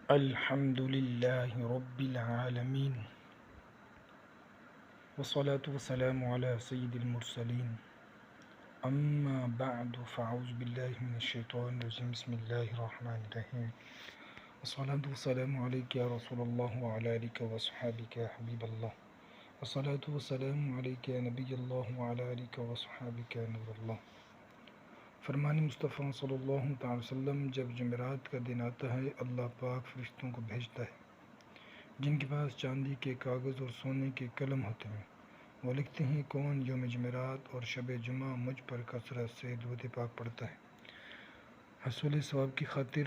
الحمد لله رب العالمين، والصلاة والسلام على سيد المرسلين. أما بعد فأعوذ بالله من الشيطان الرجيم. بسم الله الرحمن الرحيم. والصلاة والسلام عليك يا رسول الله وعلى آلك وصحابك يا حبيب الله. والصلاة والسلام عليك يا نبي الله وعلى آلك وصحابك يا نور الله. فرمان مصطفیٰ صلی اللہ تعالی وسلم، جب جمعرات کا دن آتا ہے اللہ پاک فرشتوں کو بھیجتا ہے جن کے پاس چاندی کے کاغذ اور سونے کے قلم ہوتے ہیں. وہ لکھتے ہیں کون یوم جمعرات اور شب جمعہ مجھ پر کثرت سے درود پاک پڑھتا ہے. حصول ثواب کی خاطر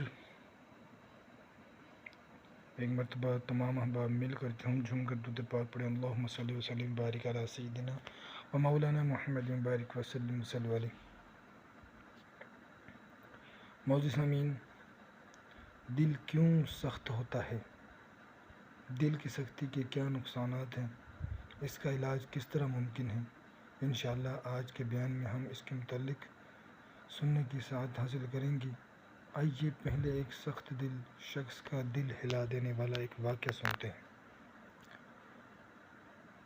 ایک مرتبہ تمام احباب مل کر جھوم کر درود پاک پڑھیں. اللہم صلی وسلم بارک علی سیدنا و مولانا محمد بارک وسلم صلی علیہ. معزز سامعین، دل کیوں سخت ہوتا ہے؟ دل کی سختی کے کیا نقصانات ہیں؟ اس کا علاج کس طرح ممکن ہے؟ انشاءاللہ آج کے بیان میں ہم اس کے متعلق سننے کی سعادت حاصل کریں گے. آئیے پہلے ایک سخت دل شخص کا دل ہلا دینے والا ایک واقعہ سنتے ہیں.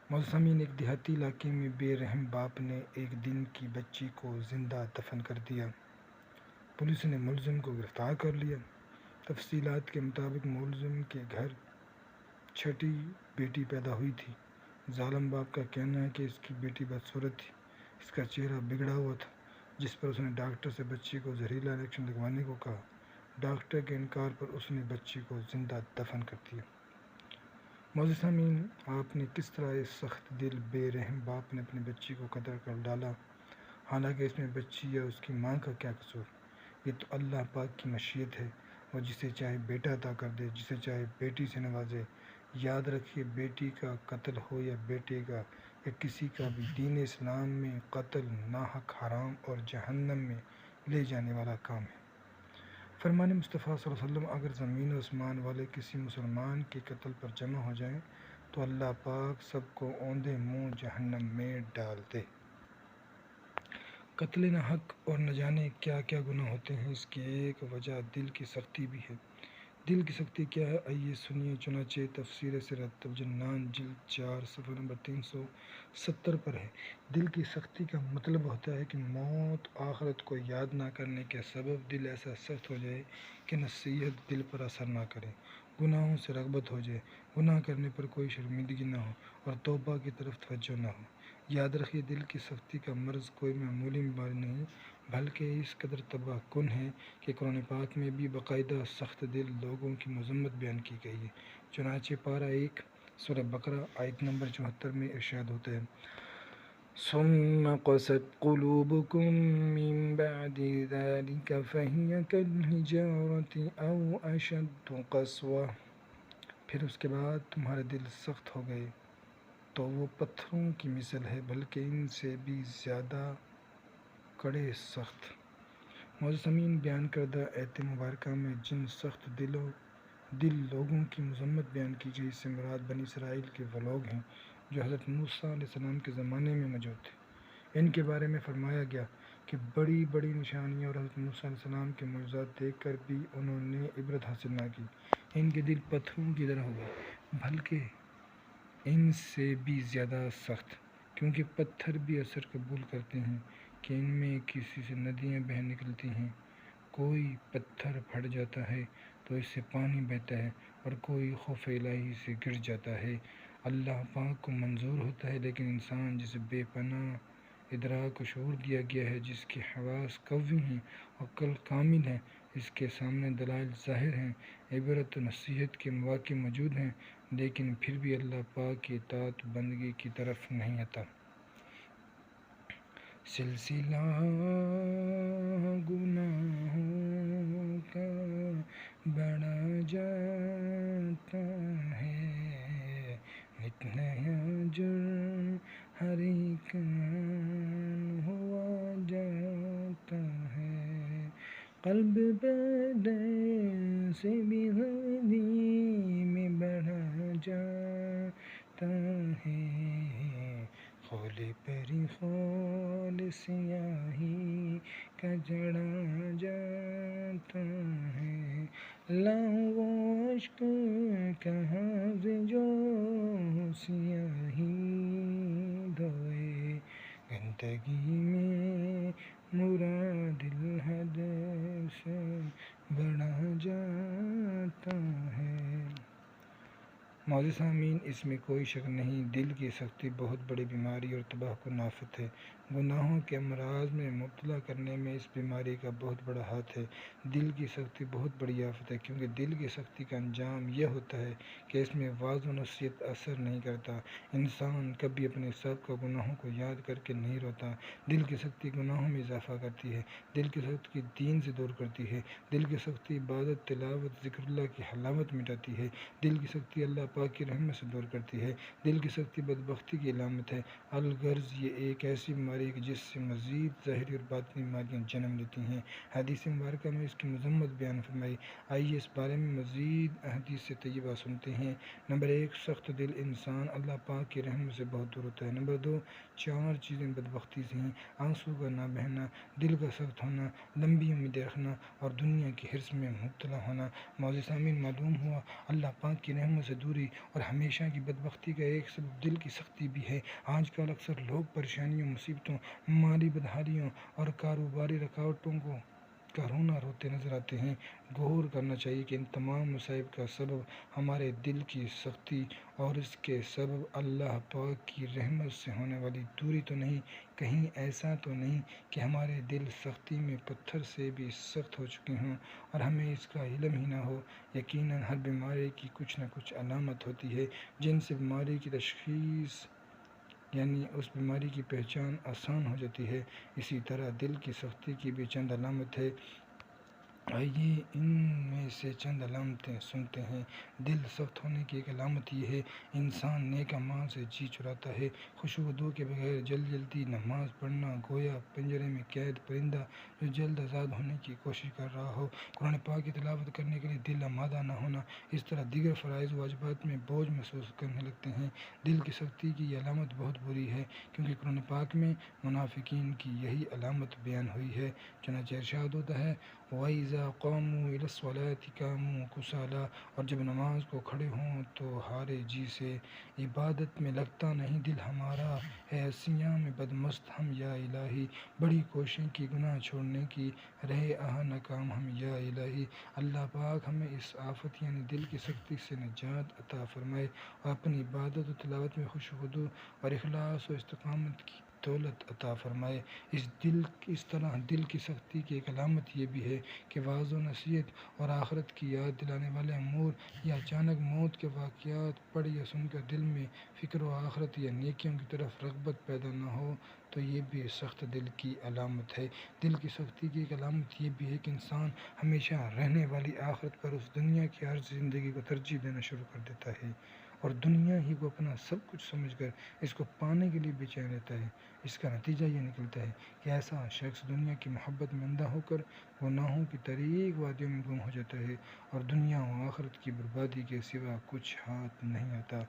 موسمین، ایک دیہاتی علاقے میں بے رحم باپ نے ایک دن کی بچی کو زندہ دفن کر دیا. پولیس نے ملزم کو گرفتار کر لیا. تفصیلات کے مطابق ملزم کے گھر چھٹی بیٹی پیدا ہوئی تھی. ظالم باپ کا کہنا ہے کہ اس کی بیٹی بدصورت تھی. اس کا چہرہ بگڑا ہوا تھا، جس پر اس نے ڈاکٹر سے بچی کو زہریلا انجیکشن لگوانے کو کہا. ڈاکٹر کے انکار پر اس نے بچی کو زندہ دفن کر دیا. معزز سامعین، آپ نے کس طرح اس سخت دل بے رحم باپ نے اپنی بچی کو قتل کر ڈالا، حالانکہ اس میں بچی یا اس کی ماں کا کیا قصور؟ یہ تو اللہ پاک کی مشیت ہے. وہ جسے چاہے بیٹا عطا کر دے، جسے چاہے بیٹی سے نوازے. یاد رکھیے، بیٹی کا قتل ہو یا بیٹے کا یا کسی کا بھی، دین اسلام میں قتل ناحق حرام اور جہنم میں لے جانے والا کام ہے. فرمان مصطفیٰ صلی اللہ علیہ وسلم، اگر زمین و آسمان والے کسی مسلمان کے قتل پر جمع ہو جائیں تو اللہ پاک سب کو اوندے منہ جہنم میں ڈال دے. قتل ناحق اور نہ جانے کیا کیا گناہ ہوتے ہیں. اس کی ایک وجہ دل کی سختی بھی ہے. دل کی سختی کیا ہے؟ آئیے سنیے. چنانچہ تفسیر سیرۃ الجنان جلد 4 صفحہ نمبر 370 پر ہے. دل کی سختی کا مطلب ہوتا ہے کہ موت آخرت کو یاد نہ کرنے کے سبب دل ایسا سخت ہو جائے کہ نصیحت دل پر اثر نہ کرے، گناہوں سے رغبت ہو جائے، گناہ کرنے پر کوئی شرمندگی نہ ہو اور توبہ کی طرف توجہ نہ ہو. یاد رکھیے، دل کی سختی کا مرض کوئی معمولی بیماری نہیں، بلکہ اس قدر تباہ کن ہے کہ قرآن پاک میں بھی باقاعدہ سخت دل لوگوں کی مذمت بیان کی گئی ہے. چنانچہ پارہ 1 سورہ بقرہ آیت نمبر 74 میں ارشاد ہوتا ہے: ثم قست قلوبكم من بعد ذلك فهي كالحجارة أو أشد قسوة. پھر اس کے بعد تمہارے دل سخت ہو گئے تو وہ پتھروں کی مثل ہے، بلکہ ان سے بھی زیادہ کڑے سخت. معزز سامعین، بیان کردہ آیت مبارکہ میں جن سخت دل لوگوں کی مذمت بیان کی گئی، اس سے مراد بنی اسرائیل کے وہ لوگ ہیں جو حضرت موسیٰ علیہ السلام کے زمانے میں موجود تھے. ان کے بارے میں فرمایا گیا کہ بڑی بڑی نشانیاں اور حضرت موسیٰ علیہ السلام کے معجزات دیکھ کر بھی انہوں نے عبرت حاصل نہ کی. ان کے دل پتھروں کی طرح ہو گئے، بلکہ ان سے بھی زیادہ سخت، کیونکہ پتھر بھی اثر قبول کرتے ہیں کہ ان میں کسی سے ندیاں بہہ نکلتی ہیں. کوئی پتھر پھٹ جاتا ہے تو اس سے پانی بہتا ہے اور کوئی خوف الہی سے گر جاتا ہے. اللہ پاک کو منظور ہوتا ہے، لیکن انسان جسے بے پناہ ادراک و شعور دیا گیا ہے، جس کے حواس قوی ہیں، عقل کامل ہے، اس کے سامنے دلائل ظاہر ہیں، عبرت و نصیحت کے مواقع موجود ہیں، لیکن پھر بھی اللہ پاک کی اطاعت بندگی کی طرف نہیں آتا. سلسلہ گناہوں کا بڑھا جاتا ہے، نت نیا جرم ہر ایک ہوا جاتا ہے. قلب پہلے سے بھی غدی میں بڑھا جاتا ہے، خول پری خول سیاہی کا جڑا جاتا ہے. لاؤ اشک کہاں سے جو سیاہی دھوئے، گندگی میں مراد دل حد سے بڑھا جاتا ہے۔ معزز سامعین، اس میں کوئی شک نہیں، دل کی سختی بہت بڑی بیماری اور تباہ کن آفت ہے۔ گناہوں کے امراض میں مبتلا کرنے میں اس بیماری کا بہت بڑا ہاتھ ہے۔ دل کی سختی بہت بڑی آفت ہے، کیونکہ دل کی سختی کا انجام یہ ہوتا ہے کہ اس میں وعظ و نصیحت اثر نہیں کرتا۔ انسان کبھی اپنے سابقہ گناہوں کو یاد کر کے نہیں روتا۔ دل کی سختی گناہوں میں اضافہ کرتی ہے۔ دل کی سختی دین سے دور کرتی ہے۔ دل کی سختی عبادت، تلاوت، ذکر اللہ کی حلاوت مٹاتی ہے۔ دل کی سختی اللہ پاک کی رحمت سے دور کرتی ہے۔ دل کی سختی بدبختی کی علامت ہے۔ الغرض یہ ایک ایسی بیماری ہے جس سے مزید ظاہری اور باطنی بیماریاں جنم لیتی ہیں۔ حدیث مبارکہ میں اس کی مذمت بیان فرمائی۔ آئیے اس بارے میں مزید احادیث طیبہ سنتے ہیں۔ نمبر 1، سخت دل انسان اللہ پاک کی رحمت سے بہت دور ہوتا ہے۔ نمبر 2، 4 چیزیں بدبختی سے ہیں: آنسو کا نہ بہنا، دل کا سخت ہونا، لمبی امیدیں رکھنا اور دنیا کی حرص میں مبتلا ہونا۔ معزز سامعین، معلوم ہوا اللہ پاک کی رحمت سے دوری اور ہمیشہ کی بدبختی کا ایک سبب دل کی سختی بھی ہے۔ آج کل اکثر لوگ پریشانیوں، مصیبتوں، مالی بدحالیوں اور کاروباری رکاوٹوں کا رونا روتے نظر آتے ہیں۔ غور کرنا چاہیے کہ ان تمام مصائب کا سبب ہمارے دل کی سختی اور اس کے سبب اللہ پاک کی رحمت سے ہونے والی دوری تو نہیں۔ کہیں ایسا تو نہیں کہ ہمارے دل سختی میں پتھر سے بھی سخت ہو چکے ہوں اور ہمیں اس کا علم ہی نہ ہو۔ یقیناً ہر بیماری کی کچھ نہ کچھ علامت ہوتی ہے جن سے بیماری کی تشخیص یعنی اس بیماری کی پہچان آسان ہو جاتی ہے۔ اسی طرح دل کی سختی کی بھی چند علامت ہے۔ آئیے ان میں سے چند علامتیں سنتے ہیں۔ دل سخت ہونے کی ایک علامت یہ ہے: انسان نیک اعمال سے جی چراتا ہے۔ خشوع و خضوع کے بغیر جلدی نماز پڑھنا گویا پنجرے میں قید پرندہ جو جلد آزاد ہونے کی کوشش کر رہا ہو۔ قرآن پاک کی تلاوت کرنے کے لیے دل آمادہ نہ ہونا، اس طرح دیگر فرائض و واجبات میں بوجھ محسوس کرنے لگتے ہیں۔ دل کی سختی کی یہ علامت بہت بری ہے، کیونکہ قرآن پاک میں منافقین کی یہی علامت بیان ہوئی ہے۔ چنانچہ ارشاد ہوتا ہے: وَإِذَا قَامُوا إِلَى الصَّلَاةِ قَامُوا كُسَالَىٰ، اور جب نماز کو کھڑے ہوں تو ہارے جی سے۔ عبادت میں لگتا نہیں دل ہمارا ہے، عصیاں میں بدمست ہم یا الہی، بڑی کوششیں کی گناہ چھوڑنے کی، رہے ناکام ہم یا الہی۔ اللہ پاک ہمیں اس آفت یعنی دل کی سختی سے نجات عطا فرمائے اور اپنی عبادت و تلاوت میں خشوع و خضوع اور اخلاص و استقامت کی دولت عطا فرمائے۔ اس طرح دل کی سختی کی ایک علامت یہ بھی ہے کہ وعظ و نصیحت اور آخرت کی یاد دلانے والے امور یا اچانک موت کے واقعات پڑھ یا سن کر دل میں فکر و آخرت یا نیکیوں کی طرف رغبت پیدا نہ ہو تو یہ بھی سخت دل کی علامت ہے۔ دل کی سختی کی ایک علامت یہ بھی ہے کہ انسان ہمیشہ رہنے والی آخرت پر اس دنیا کی عارضی زندگی کو ترجیح دینا شروع کر دیتا ہے اور دنیا ہی کو اپنا سب کچھ سمجھ کر اس کو پانے کے لیے بے چین رہتا ہے۔ اس کا نتیجہ یہ نکلتا ہے کہ ایسا شخص دنیا کی محبت میں اندھا ہو کر گناہوں کی طریق وادیوں میں گم ہو جاتا ہے اور دنیا و آخرت کی بربادی کے سوا کچھ ہاتھ نہیں آتا۔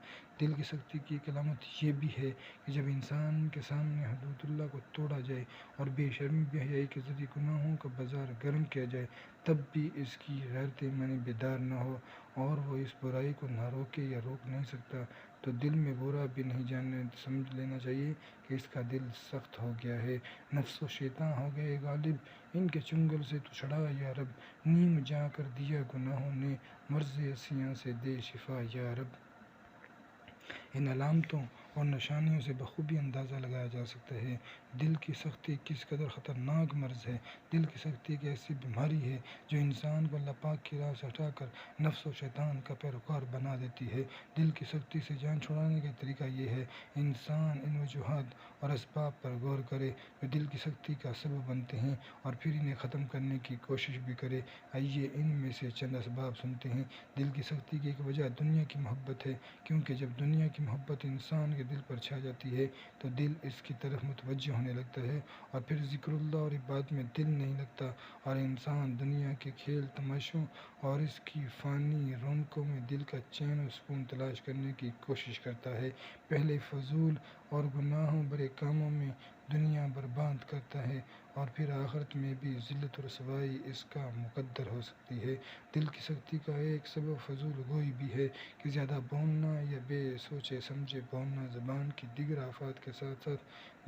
دل کی سختی کی ایک علامت یہ بھی ہے کہ جب انسان کے سامنے حدود اللہ کو توڑا جائے اور بے شرمی بے حیائی کے ذریعے گناہوں کا بازار گرم کیا جائے، تب بھی اس کی غیرت ایمانی بیدار نہ ہو اور وہ اس برائی کو نہ روکے یا روک نہیں سکتا، تو دل میں برا بھی نہیں سمجھ لینا چاہیے کہ اس کا دل سخت ہو گیا ہے۔ نفس و شیطان ہو گئے غالب، ان کے چنگل سے تو چھڑا یا رب، نیم جا کر دیا گناہوں نے، مرض عصیاں سے دے شفا یا رب۔ ان علامتوں اور نشانیوں سے بخوبی اندازہ لگایا جا سکتا ہے دل کی سختی کس قدر خطرناک مرض ہے۔ دل کی سختی ایک ایسی بیماری ہے جو انسان کو اللہ پاک کی راہ سے ہٹا کر نفس و شیطان کا پیروکار بنا دیتی ہے۔ دل کی سختی سے جان چھڑانے کا طریقہ یہ ہے: انسان ان وجوہات اور اسباب پر غور کرے جو دل کی سختی کا سبب بنتے ہیں اور پھر انہیں ختم کرنے کی کوشش بھی کرے۔ آئیے ان میں سے چند اسباب سنتے ہیں۔ دل کی سختی کی ایک وجہ دنیا کی محبت ہے، کیونکہ جب دنیا کی محبت انسان کے دل پر چھا جاتی ہے تو دل اس کی طرف متوجہ ہونے لگتا ہے اور پھر ذکر اللہ اور عبادت میں دل نہیں لگتا اور انسان دنیا کے کھیل تماشوں اور اس کی فانی رونقوں میں دل کا چین و سکون تلاش کرنے کی کوشش کرتا ہے۔ پہلے فضول اور گناہوں بھرے کاموں میں دنیا برباد کرتا ہے اور پھر آخرت میں بھی ذلت و رسوائی اس کا مقدر ہو سکتی ہے۔ دل کی سختی کا ایک سبب فضول گوئی بھی ہے کہ زیادہ بولنا یا بے سوچے سمجھے بولنا زبان کی دیگر آفات کے ساتھ ساتھ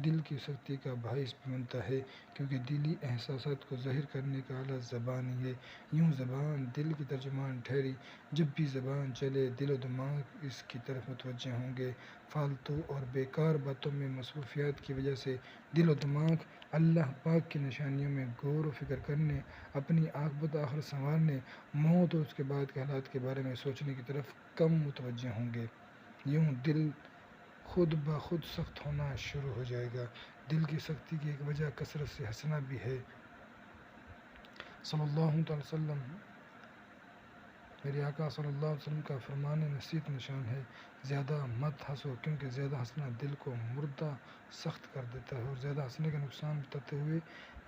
دل کی سختی کا باعث بھی بنتا ہے، کیونکہ دلی احساسات کو ظاہر کرنے کا آلہ زبان ہی ہے۔ یوں زبان دل کی ترجمان ٹھہری۔ جب بھی زبان چلے دل و دماغ اس کی طرف متوجہ ہوں گے۔ فالتو اور بیکار باتوں میں مصروفیت کی وجہ سے دل و دماغ اللہ پاک کی نشانیوں میں غور و فکر کرنے، اپنی عاقبت آخرت سنوارنے، موت اور اس کے بعد کے حالات کے بارے میں سوچنے کی طرف کم متوجہ ہوں گے۔ یوں دل خود بخود سخت ہونا شروع ہو جائے گا۔ دل کی سختی کی ایک وجہ کثرت سے ہنسنا بھی ہے۔ صلی اللہ علیہ وسلم میرے آقا صلی اللہ علیہ وسلم کا فرمان نصیحت نشان ہے، زیادہ مت ہنسو، کیونکہ زیادہ ہنسنا دل کو مردہ سخت کر دیتا ہے۔ اور زیادہ ہنسنے کا نقصان بتاتے ہوئے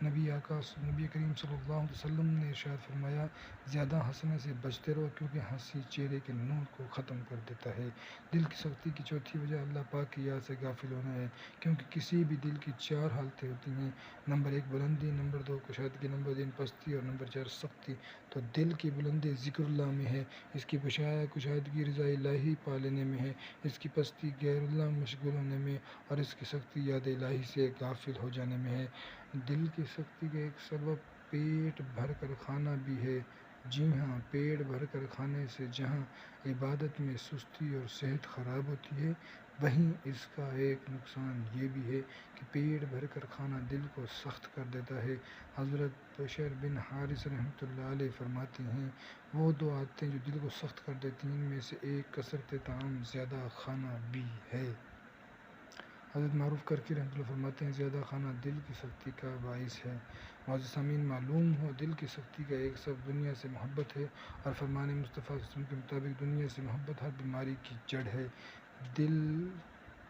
نبی کریم صلی اللہ علیہ وسلم نے ارشاد فرمایا، زیادہ ہنسنے سے بچتے رہو، کیونکہ ہنسی چہرے کے نور کو ختم کر دیتا ہے۔ دل کی سختی کی چوتھی وجہ اللہ پاک کی یاد سے غافل ہونا ہے، کیونکہ کسی بھی دل کی 4 حالتیں ہوتی ہیں: نمبر 1 بلندی، نمبر 2 کشادگی، نمبر 3 پستی اور نمبر 4 سختی۔ تو دل کی بلندی ذکر اللہ میں ہے، اس کی کشادگی رضا الہی پا لینے میں ہے، اس کی پستی غیر اللہ میں مشغول ہونے میں، اور اس کی سختی یاد الہی سے غافل ہو جانے میں ہے۔ دل کی سختی کا ایک سبب پیٹ بھر کر کھانا بھی ہے۔ جی ہاں، پیٹ بھر کر کھانے سے جہاں عبادت میں سستی اور صحت خراب ہوتی ہے، وہیں اس کا ایک نقصان یہ بھی ہے کہ پیٹ بھر کر کھانا دل کو سخت کر دیتا ہے۔ حضرت بشر بن حارث رحمۃ اللہ علیہ فرماتے ہیں، وہ 2 عادتیں جو دل کو سخت کر دیتی ہیں، ان میں سے ایک کثرت طعام زیادہ کھانا بھی ہے۔ حضرت معروف کرکی رحمۃ اللہ فرماتے ہیں، زیادہ کھانا دل کی سختی کا باعث ہے۔ معزز سامعین، معلوم ہو دل کی سختی کا ایک سبب دنیا سے محبت ہے، اور فرمان مصطفیٰ صلی اللہ علیہ وسلم کے مطابق دنیا سے محبت ہر بیماری کی جڑ ہے۔ دل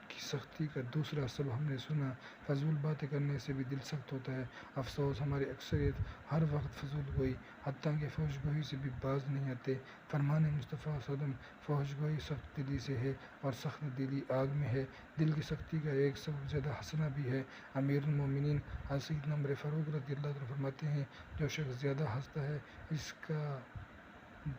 کی سختی کا دوسرا سبب ہم نے سنا، فضول باتیں کرنے سے بھی دل سخت ہوتا ہے۔ افسوس، ہماری اکثریت ہر وقت فضول گوئی، حتیٰ کہ فحش گوئی سے بھی باز نہیں آتے۔ فرمان مصطفیٰ صلی اللہ علیہ وسلم، فحش گوئی سخت دلی سے ہے اور سخت دلی آگ میں ہے۔ دل کی سختی کا ایک سبب زیادہ ہنسنا بھی ہے۔ امیر المومنین حضرت سیدنا عمر فاروق رضی اللہ عنہ فرماتے ہیں، جو شخص زیادہ ہنستا ہے اس کا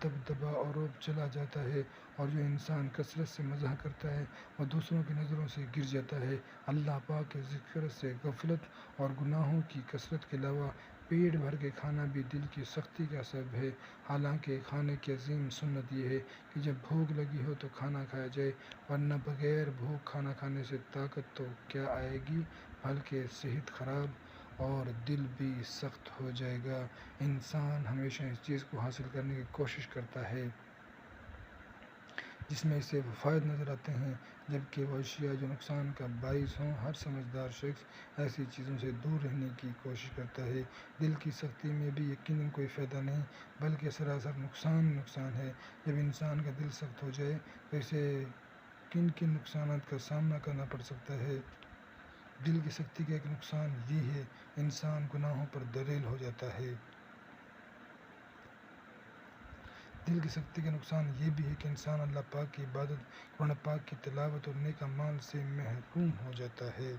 دبدبہ اور رعب چلا جاتا ہے، اور جو انسان کثرت سے مزاح کرتا ہے وہ دوسروں کی نظروں سے گر جاتا ہے۔ اللہ پاک کے ذکر سے غفلت اور گناہوں کی کثرت کے علاوہ پیٹ بھر کے کھانا بھی دل کی سختی کا سبب ہے۔ حالانکہ کھانے کی عظیم سنت یہ ہے کہ جب بھوک لگی ہو تو کھانا کھایا جائے، ورنہ بغیر بھوک کھانا کھانے سے طاقت تو کیا آئے گی، بلکہ صحت خراب اور دل بھی سخت ہو جائے گا۔ انسان ہمیشہ اس چیز کو حاصل کرنے کی کوشش کرتا ہے جس میں اسے فوائد نظر آتے ہیں، جبکہ وہ اشیاء جو نقصان کا باعث ہوں، ہر سمجھدار شخص ایسی چیزوں سے دور رہنے کی کوشش کرتا ہے۔ دل کی سختی میں بھی یقیناً کوئی فائدہ نہیں، بلکہ سراسر نقصان ہے۔ جب انسان کا دل سخت ہو جائے تو اسے کن کن نقصانات کا سامنا کرنا پڑ سکتا ہے۔ دل کی سختی کا ایک نقصان یہ ہے، انسان گناہوں پر دلیل ہو جاتا ہے۔ دل کی سختی کا نقصان یہ بھی ہے کہ انسان اللہ پاک کی عبادت، قرآن پاک کی تلاوت اور نیک اعمال سے محروم ہو جاتا ہے۔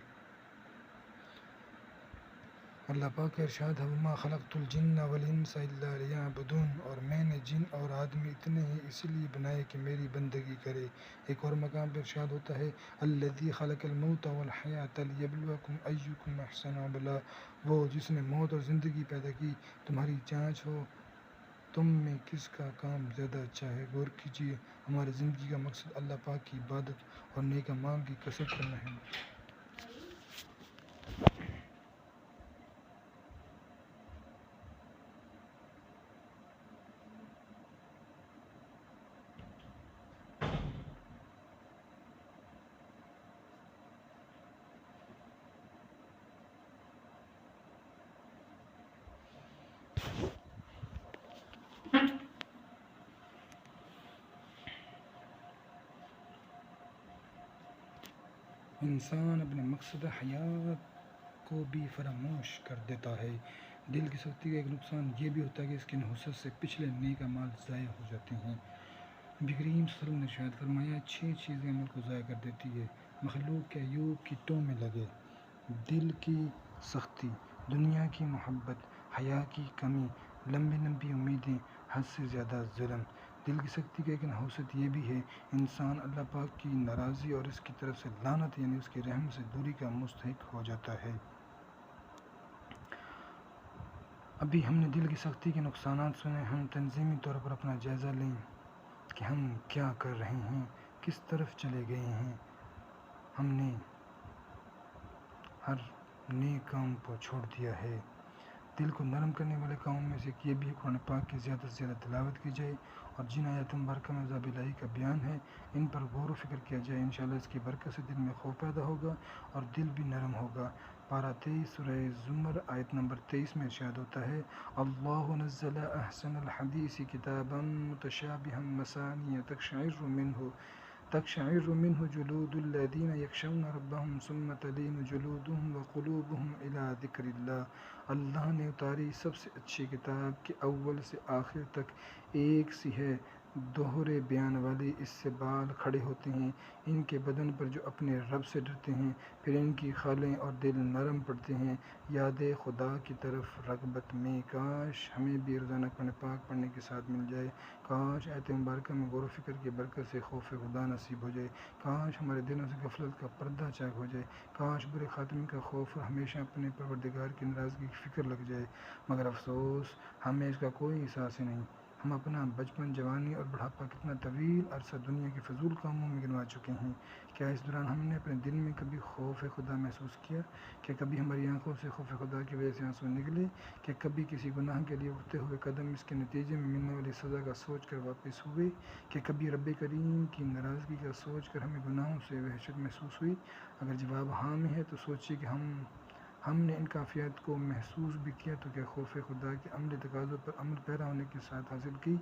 اللہ پاک کا ارشاد ہے، وَمَا خَلَقْتُ الْجِنَّ وَالْإِنسَ إِلَّا لِيَعْبُدُونِ، اور میں نے جن اور آدمی اتنے ہی اس لیے بنائے کہ میری بندگی کرے۔ ایک اور مقام پر ارشاد ہوتا ہے، الَّذِي خَلَقَ الْمَوْتَ وَالْحَيَاةَ لِيَبْلُوَكُمْ أَيُّكُمْ أَحْسَنُ عَمَلًا، وہ جس نے موت اور زندگی پیدا کی تمہاری جانچ ہو تم میں کس کا کام زیادہ اچھا ہے۔ غور کیجیے، ہماری زندگی کا مقصد اللہ پاک کی عبادت اور نیک اعمال کی کثرت کرنا ہے۔ انسان اپنے مقصد حیات کو بھی فراموش کر دیتا ہے۔ دل کی سختی کا ایک نقصان یہ بھی ہوتا ہے کہ اس کی نحوست سے پچھلے نیک اعمال ضائع ہو جاتے ہیں۔ نبی کریم صلی اللہ علیہ وسلم نے ارشاد فرمایا، 6 چیزیں عمل کو ضائع کر دیتی ہے، مخلوق کے عیوب کی ٹو میں لگے، دل کی سختی، دنیا کی محبت، حیا کی کمی، لمبی لمبی امیدیں، حد سے زیادہ ظلم۔ دل کی سختی کا ایک نحوست یہ بھی ہے، انسان اللہ پاک کی ناراضی اور اس کی طرف سے لعنت یعنی اس کے رحم سے دوری کا مستحق ہو جاتا ہے۔ ابھی ہم نے دل کی سختی کے نقصانات سنے، ہم تنظیمی طور پر اپنا جائزہ لیں کہ ہم کیا کر رہے ہیں، کس طرف چلے گئے ہیں۔ ہم نے ہر نیک کام کو چھوڑ دیا ہے۔ دل کو نرم کرنے والے کاموں میں سے ایک یہ بھی ہے قرآن پاک کی زیادہ سے زیادہ تلاوت کی جائے، اور جن آیات مبارکہ میں عذاب الہی کا بیان ہے ان پر غور و فکر کیا جائے۔ انشاءاللہ اس کی برکت سے دل میں خوف پیدا ہوگا اور دل بھی نرم ہوگا۔ پارہ 23 سورہ زمر آیت نمبر 23 میں ارشاد ہوتا ہے، اللہ نزل احسن الحدیث کتابا متشابہا مثانیہ تقشعر منه جلود الذین یخشون ربهم ثم تلین جلودهم وقلوبهم الی ذکر اللہ۔ اللہ نے اتاری سب سے اچھی کتاب کہ اول سے آخر تک ایک سی ہے، دوہرے بیان والی، اس سے بال کھڑے ہوتے ہیں ان کے بدن پر جو اپنے رب سے ڈرتے ہیں، پھر ان کی خالیں اور دل نرم پڑتے ہیں یاد خدا کی طرف رغبت میں۔ کاش ہمیں بھی روزانہ قرآن پاک پڑھنے کے ساتھ مل جائے، کاش آیت مبارکہ میں غور و فکر کی برکت سے خوف خدا نصیب ہو جائے، کاش ہمارے دلوں سے غفلت کا پردہ چاک ہو جائے، کاش برے خاتمے کا خوف اور ہمیشہ اپنے پروردگار کی ناراضگی کی فکر لگ جائے، مگر افسوس ہمیں اس کا کوئی احساس ہی نہیں۔ ہم اپنا بچپن، جوانی اور بڑھاپا کتنا طویل عرصہ دنیا کے فضول کاموں میں گنوا چکے ہیں۔ کیا اس دوران ہم نے اپنے دل میں کبھی خوف خدا محسوس کیا؟ کیا کبھی ہماری آنکھوں سے خوف خدا کی وجہ سے آنسو نکلے؟ کیا کبھی کسی گناہ کے لیے اٹھتے ہوئے قدم اس کے نتیجے میں ملنے والی سزا کا سوچ کر واپس ہوئے؟ کیا کبھی رب کریم کی ناراضگی کا سوچ کر ہمیں گناہوں سے وحشت محسوس ہوئی؟ اگر جواب ہاں میں ہے تو سوچیے کہ ہم نے ان کیفیات کو محسوس بھی کیا تو کیا خوف خدا کے عملی تقاضوں پر عمل پیرا ہونے کے ساتھ حاصل کی،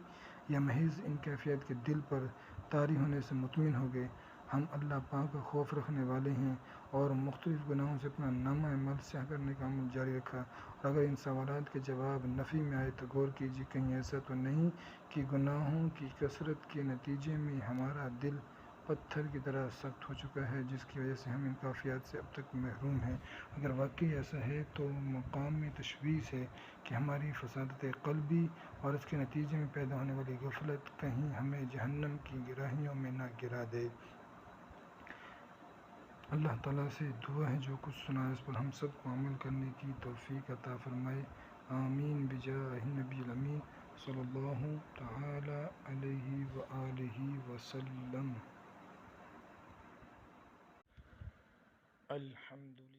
یا محض ان کیفیات کے دل پر طاری ہونے سے مطمئن ہو گئے؟ ہم اللہ پاک کا خوف رکھنے والے ہیں اور مختلف گناہوں سے اپنا نامہ عمل سیاہ کرنے کا عمل جاری رکھا، اور اگر ان سوالات کے جواب نفی میں آئے تو غور کیجیے کہیں ایسا تو نہیں کہ گناہوں کی کثرت کے نتیجے میں ہمارا دل پتھر کی طرح سخت ہو چکا ہے جس کی وجہ سے ہم ان کیفیات سے اب تک محروم ہیں۔ اگر واقعی ایسا ہے تو مقام تشویش ہے کہ ہماری فسادت قلبی اور اس کے نتیجے میں پیدا ہونے والی غفلت کہیں ہمیں جہنم کی گہرائیوں میں نہ گرا دے۔ اللہ تعالیٰ سے دعا ہے جو کچھ سنا ہے اس پر ہم سب کو عمل کرنے کی توفیق عطا فرمائے، آمین بجاہ النبی الامین صلی اللہ تعالی علیہ وآلہ وسلم۔ الحمدللہ۔